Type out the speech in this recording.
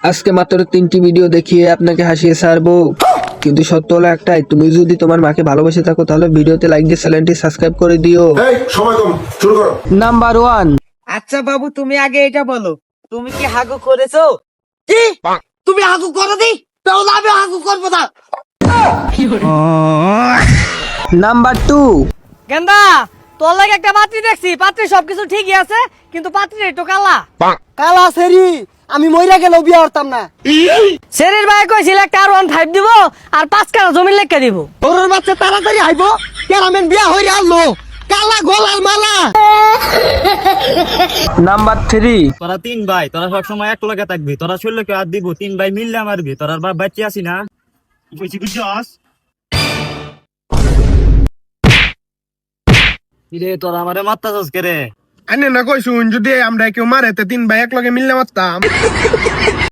আজকে মাত্র 3টি ভিডিও দেখিয়ে আপনাকে হাসিয়ে ছাড়বো, কিন্তু সত্য হলো একটাই, তুমি যদি তোমার মাকে ভালোবেসে থাকো তাহলে ভিডিওতে লাইক দিয়ে চ্যানেলটি সাবস্ক্রাইব করে দিও। এই সময় কম, শুরু করো। নাম্বার 1, আচ্ছা বাবু, তুমি আগে এটা বলো, তুমি কি হাগু করেছো? কি তুমি হাগু করো দি? তাহলে আমি হাগু করবো না। নাম্বার 2, গেন্দা, তোর লাগে একটা পাত্রী দেখছি, পাত্রী সবকিছু ঠিকই আছে, কিন্তু পাত্রী একটু কালা। কালা সেরি, আমি মইরা গেলেও বিয়ে করতাম না। শরীর ভাই কইছিল একটা R15 দিব আর 5 কাঠা জমি লেখা দিব। তোর বাচ্চা তাড়াতাড়ি আইবো, কেরামেন বিয়া হইরা আনলো, কালা গলার মালা। নাম্বার 3, তোরা 3 ভাই, তোরা সবসময় এক লগে থাকবি, তোরা শরীরে কেউ হাত দিব, 3 ভাই মিললে মারবি, তোরা বাপ বাচ্চা আছি না বুঝছি বুঝছস? কিরে তোরা আমারে মারতাছস কে রে? আনে না কইছুন যদি আমরা কেউ মারে তে 3 ভাই এক লগে মিললে মারতাম।